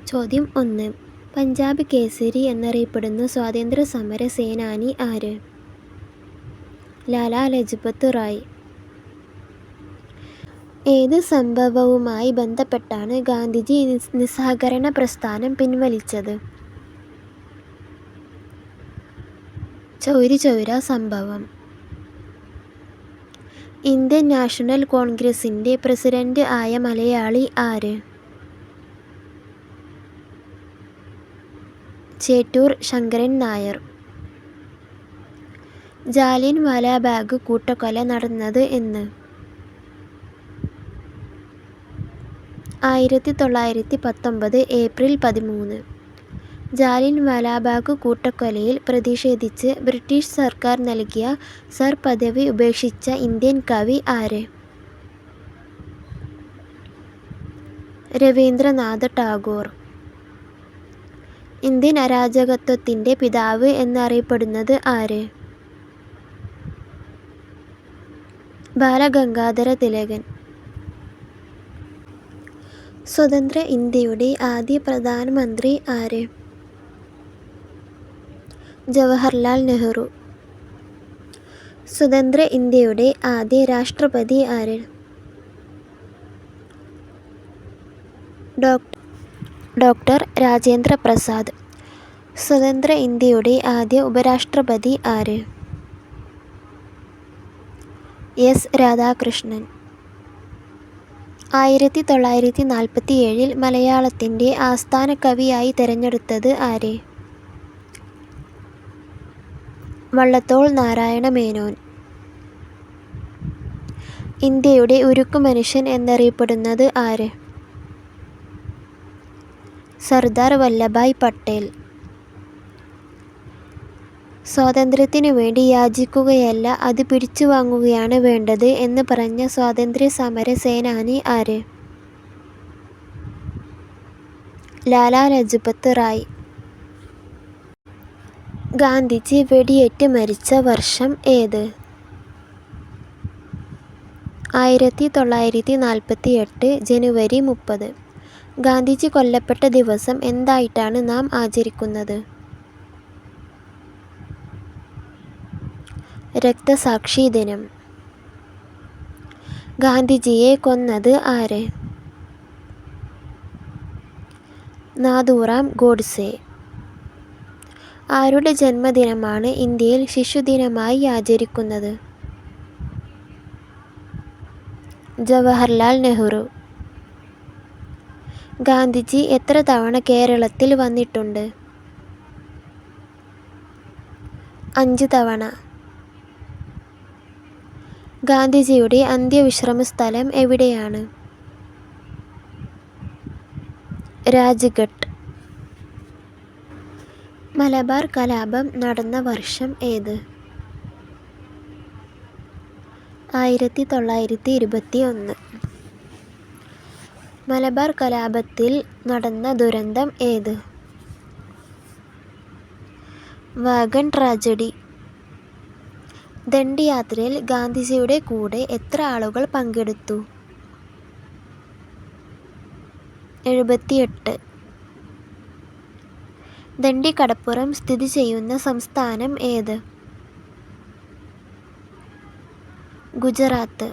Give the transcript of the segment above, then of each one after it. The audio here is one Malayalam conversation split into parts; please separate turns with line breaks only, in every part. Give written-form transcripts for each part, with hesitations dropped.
ചോദ്യം 1. പഞ്ചാബ് കേസരി എന്നറിയപ്പെടുന്ന സ്വാതന്ത്ര്യ സമര സേനാനി ആര്? ലാലാ ലജ്പത് റായ്. ഏത് സംഭവവുമായി ബന്ധപ്പെട്ടാണ് ഗാന്ധിജി നിസ്സഹകരണ പ്രസ്ഥാനം പിൻവലിച്ചത്? ചൗരി ചൗര സംഭവം. ഇന്ത്യൻ നാഷണൽ കോൺഗ്രസിൻ്റെ പ്രസിഡന്റ് ആയ മലയാളി ആര്? ചേറ്റൂർ ശങ്കരൻ നായർ. ജാലിയൻ വാലാബാഗ് കൂട്ടക്കൊല നടന്നത് എന്ന്? 1919 ഏപ്രിൽ 13. ജാലിയൻ വാലാബാഗ് കൂട്ടക്കൊലയിൽ പ്രതിഷേധിച്ച് ബ്രിട്ടീഷ് സർക്കാർ നൽകിയ സർ പദവി ഉപേക്ഷിച്ച ഇന്ത്യൻ കവി ആര്? രവീന്ദ്രനാഥ ടാഗോർ. ഇന്ത്യൻ അരാജകത്വത്തിൻ്റെ പിതാവ് എന്നറിയപ്പെടുന്നത് ആര്? ബാലഗംഗാധര തിലകൻ. സ്വതന്ത്ര ഇന്ത്യയുടെ ആദ്യ പ്രധാനമന്ത്രി ആര്? ജവഹർലാൽ നെഹ്റു. സ്വതന്ത്ര ഇന്ത്യയുടെ ആദ്യ രാഷ്ട്രപതി ആര്? ഡോക്ടർ രാജേന്ദ്ര പ്രസാദ്. സ്വതന്ത്ര ഇന്ത്യയുടെ ആദ്യ ഉപരാഷ്ട്രപതി ആര്? എസ് രാധാകൃഷ്ണൻ. 1947 മലയാളത്തിൻ്റെ ആസ്ഥാന കവിയായി തെരഞ്ഞെടുത്തത് ആരെ? വള്ളത്തോൾ നാരായണ മേനോൻ. ഇന്ത്യയുടെ ഉരുക്കു മനുഷ്യൻ എന്നറിയപ്പെടുന്നത് ആര്? സർദാർ വല്ലഭായ് പട്ടേൽ. സ്വാതന്ത്ര്യത്തിനു വേണ്ടി യാചിക്കുകയല്ല, അത് പിടിച്ചുവാങ്ങുകയാണ് വേണ്ടത് എന്ന് പറഞ്ഞ സ്വാതന്ത്ര്യ സമര സേനാനി ആര്? ലാലാ ലജ്പത് റായ്. ഗാന്ധിജി വെടിയേറ്റ് മരിച്ച വർഷം ഏത്? 1948 ജനുവരി 30. ഗാന്ധിജി കൊല്ലപ്പെട്ട ദിവസം എന്തായിട്ടാണ് നാം ആചരിക്കുന്നത്? രക്തസാക്ഷി ദിനം. ഗാന്ധിജിയെ കൊന്നത് ആര്? നാഥൂറാം ഗോഡ്സെ. ആരുടെ ജന്മദിനമാണ് ഇന്ത്യയിൽ ശിശുദിനമായി ആചരിക്കുന്നത്? ജവഹർലാൽ നെഹ്റു. ഗാന്ധിജി എത്ര തവണ കേരളത്തിൽ വന്നിട്ടുണ്ട്? 5 തവണ. ഗാന്ധിജിയുടെ അന്ത്യവിശ്രമ സ്ഥലം എവിടെയാണ്? രാജ്ഘട്ട്. മലബാർ കലാപം നടന്ന വർഷം ഏത്? 1921. മലബാർ കലാപത്തിൽ നടന്ന ദുരന്തം ഏത്? Wagon tragedy. ദണ്ഡിയാത്രയിൽ ഗാന്ധിജിയുടെ കൂടെ എത്ര ആളുകൾ പങ്കെടുത്തു? 78. ദണ്ഡി കടപ്പുറം സ്ഥിതി ചെയ്യുന്ന സംസ്ഥാനം ഏത്? ഗുജറാത്ത്.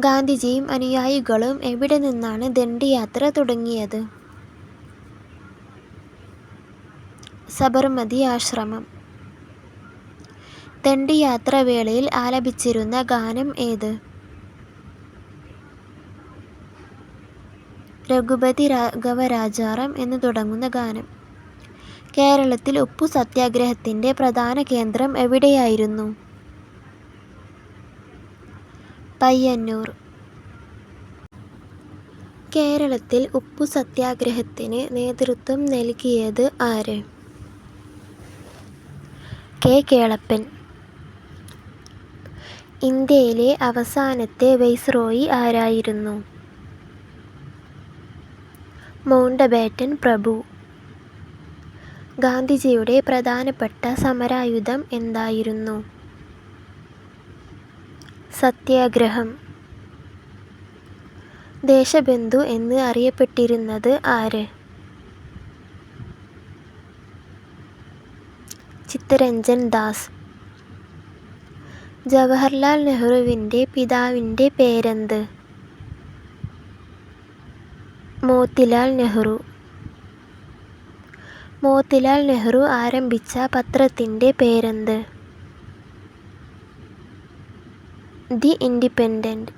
ഗാന്ധിജിയും അനുയായികളും എവിടെ നിന്നാണ് ദണ്ഡിയാത്ര തുടങ്ങിയത്? സബർമതി ആശ്രമം. ദണ്ഡിയാത്ര വേളയിൽ ആലപിച്ചിരുന്ന ഗാനം ഏത്? രഘുപതി രാഘവ രാജാറാം എന്ന് തുടങ്ങുന്ന ഗാനം. കേരളത്തിൽ ഉപ്പു സത്യാഗ്രഹത്തിൻ്റെ പ്രധാന കേന്ദ്രം എവിടെയായിരുന്നു? പയ്യന്നൂർ. കേരളത്തിൽ ഉപ്പു സത്യാഗ്രഹത്തിന് നേതൃത്വം നൽകിയത് ആര്? കെ കേളപ്പൻ. ഇന്ത്യയിലെ അവസാനത്തെ വൈസ്രോയി ആരായിരുന്നു? മൗണ്ട്ബാറ്റൻ പ്രഭു. ഗാന്ധിജിയുടെ പ്രധാനപ്പെട്ട സമരായുധം എന്തായിരുന്നു? സത്യാഗ്രഹം. ദേശബന്ധു എന്ന് അറിയപ്പെട്ടിരുന്നത് ആര്? ചിത്തരഞ്ജൻ ദാസ്. ജവഹർലാൽ നെഹ്റുവിൻ്റെ പിതാവിൻ്റെ പേരെന്ത്? മോത്തിലാൽ നെഹ്റു. മോത്തിലാൽ നെഹ്റു ആരംഭിച്ച പത്രത്തിൻ്റെ പേരെന്ത്? The independent.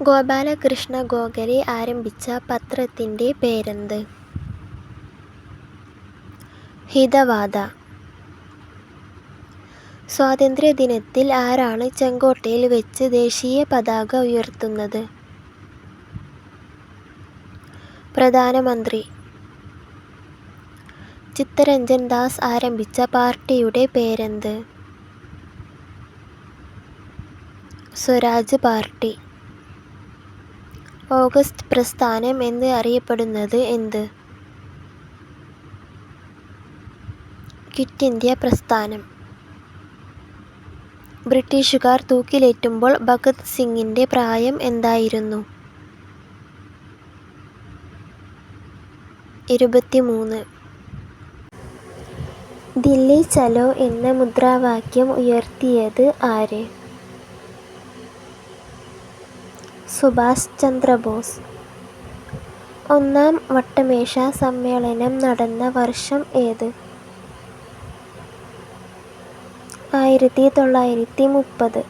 ഗോപാലകൃഷ്ണ ഗോഖലെ ആരംഭിച്ച പത്രത്തിൻ്റെ പേരെന്ത്? ഹിതവാദ. സ്വാതന്ത്ര്യദിനത്തിൽ ആരാണ് ചെങ്കോട്ടയിൽ വെച്ച് ദേശീയ പതാക ഉയർത്തുന്നത്? പ്രധാനമന്ത്രി. ചിത്തരഞ്ജൻ ദാസ് ആരംഭിച്ച പാർട്ടിയുടെ പേരെന്ത്? സ്വരാജ് പാർട്ടി. ഓഗസ്റ്റ് പ്രസ്ഥാനം എന്ന് അറിയപ്പെടുന്നത് എന്ത്? ക്വിറ്റ് ഇന്ത്യ പ്രസ്ഥാനം. ബ്രിട്ടീഷുകാർ തൂക്കിലേറ്റുമ്പോൾ ഭഗത് സിംഗിൻ്റെ പ്രായം എന്തായിരുന്നു? 23. ദില്ലി ചലോ എന്ന മുദ്രാവാക്യം ഉയർത്തിയത് ആര്? സുഭാഷ് ചന്ദ്രബോസ്. ഒന്നാം വട്ടമേശ സമ്മേളനം നടന്ന വർഷം ഏത്? 1930.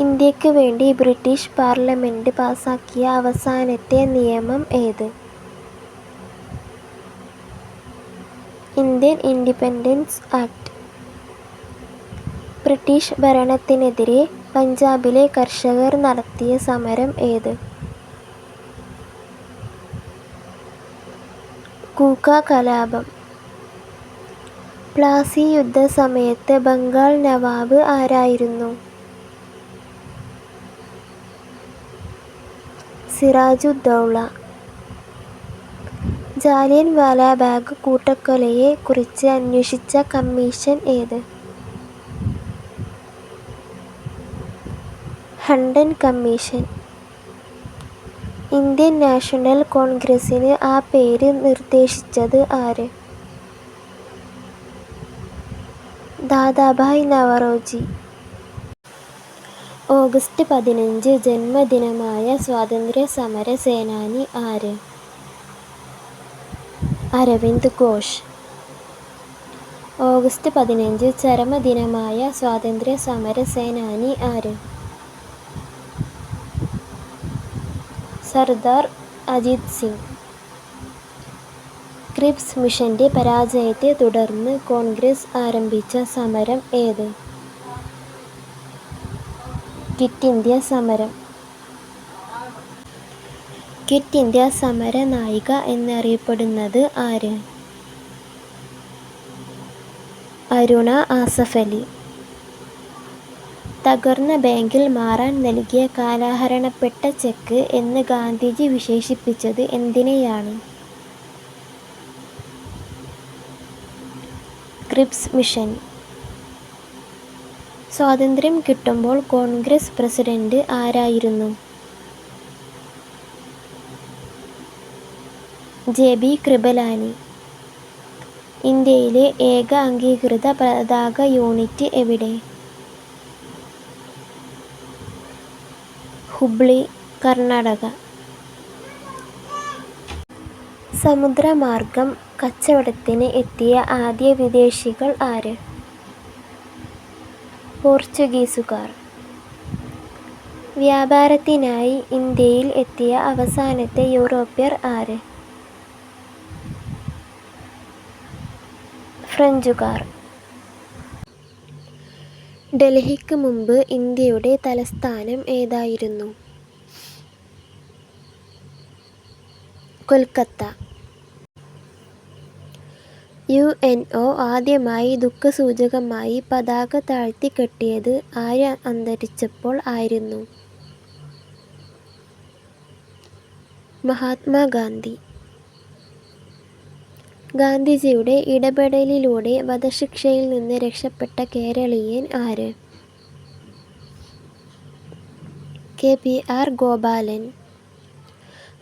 ഇന്ത്യക്ക് വേണ്ടി ബ്രിട്ടീഷ് പാർലമെന്റ് പാസാക്കിയ അവസാനത്തെ നിയമം ഏത്? Indian independence act. ബ്രിട്ടീഷ് ഭരണത്തിനെതിരെ പഞ്ചാബിലെ കർഷകർ നടത്തിയ സമരം ഏത്? കൂക്ക കലാപം. പ്ലാസി യുദ്ധസമയത്ത് ബംഗാൾ നവാബ് ആരായിരുന്നു? സിറാജുദ്ദൗള. ജാലിയൻ വാലാബാഗ് കൂട്ടക്കൊലയെ കുറിച്ച് അന്വേഷിച്ച കമ്മീഷൻ ഏത്? Hunter commission. ഇന്ത്യൻ നാഷണൽ കോൺഗ്രസിന് ആ പേര് നിർദ്ദേശിച്ചത് ആര്? ദാദാഭായ് നവറോജി. ഓഗസ്റ്റ് 15 ജന്മദിനമായ സ്വാതന്ത്ര്യ സമര സേനാനി ആര്? അരവിന്ദ് ഘോഷ്. ഓഗസ്റ്റ് 15 ചരമദിനമായ സ്വാതന്ത്ര്യ സമര സേനാനി ആര്? സർദാർ അജിത് സിംഗ്. ക്രിപ്സ് മിഷന്റെ പരാജയത്തെ തുടർന്ന് കോൺഗ്രസ് ആരംഭിച്ച സമരം ഏത്? ക്വിറ്റ് ഇന്ത്യ സമരം. ക്വിറ്റ് ഇന്ത്യ സമര നായിക എന്നറിയപ്പെടുന്നത് ആര്? അരുണ ആസഫ് അലി. തകർന്ന ബാങ്കിൽ മാറാൻ നൽകിയ കാലഹരണപ്പെട്ട ചെക്ക് എന്ന് ഗാന്ധിജി വിശേഷിപ്പിച്ചത് എന്തിനെയാണ്? Cripps mission. സ്വാതന്ത്ര്യം കിട്ടുമ്പോൾ കോൺഗ്രസ് പ്രസിഡന്റ് ആരായിരുന്നു? JB കൃപലാനി. ഇന്ത്യയിലെ ഏക അംഗീകൃത പതാക യൂണിറ്റ് എവിടെ? ഹുബ്ലി, കർണാടക. സമുദ്രമാർഗം കച്ചവടത്തിന് എത്തിയ ആദ്യ വിദേശികൾ ആര്? പോർച്ചുഗീസുകാർ. വ്യാപാരത്തിനായി ഇന്ത്യയിൽ എത്തിയ അവസാനത്തെ യൂറോപ്യർ ആര്? ഫ്രഞ്ചുകാർ. ഡൽഹിക്ക് മുമ്പ് ഇന്ത്യയുടെ തലസ്ഥാനം ഏതായിരുന്നു? കൊൽക്കത്ത. UNO ആദ്യമായി ദുഃഖസൂചകമായി പതാക താഴ്ത്തിക്കെട്ടിയത് ആര് അന്തരിച്ചപ്പോൾ ആയിരുന്നു? മഹാത്മാഗാന്ധി. ഗാന്ധിജിയുടെ ഇടപെടലിലൂടെ വധശിക്ഷയിൽ നിന്ന് രക്ഷപ്പെട്ട കേരളീയൻ ആര്? K. KPR ഗോപാലൻ.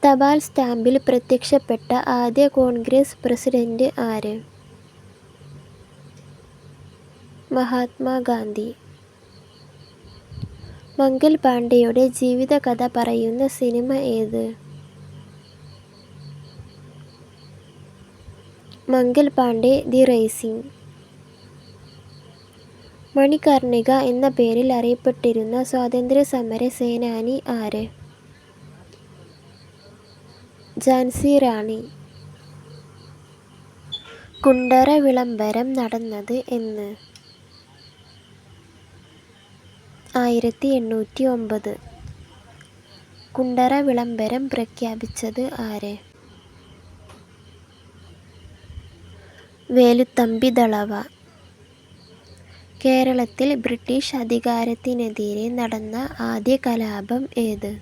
തപാൽ സ്റ്റാമ്പിൽ പ്രത്യക്ഷപ്പെട്ട ആദ്യ കോൺഗ്രസ് പ്രസിഡന്റ് ആര്? മഹാത്മാഗാന്ധി. മംഗൽ പാണ്ഡെയുടെ ജീവിതകഥ പറയുന്ന സിനിമ ഏത്? Mangal Pandey the rising. മണികർണിക എന്ന പേരിൽ അറിയപ്പെട്ടിരുന്ന സ്വാതന്ത്ര്യ സമര സേനാനി ആര്? ഝാൻസി റാണി. കുണ്ടറ വിളംബരം നടന്നത് എന്ന്? 1809. കുണ്ടറ വിളംബരം പ്രഖ്യാപിച്ചത് ആര്? വേലുത്തമ്പി ദളവ. കേരളത്തിൽ ബ്രിട്ടീഷ് അധികാരത്തിനെതിരെ നടന്ന ആദ്യ കലാപം ഏത്?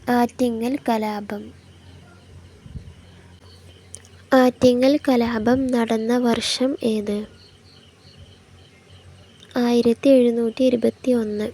ആറ്റിങ്ങൽ കലാപം. ആറ്റിങ്ങൽ കലാപം നടന്ന വർഷം ഏത്? 1721.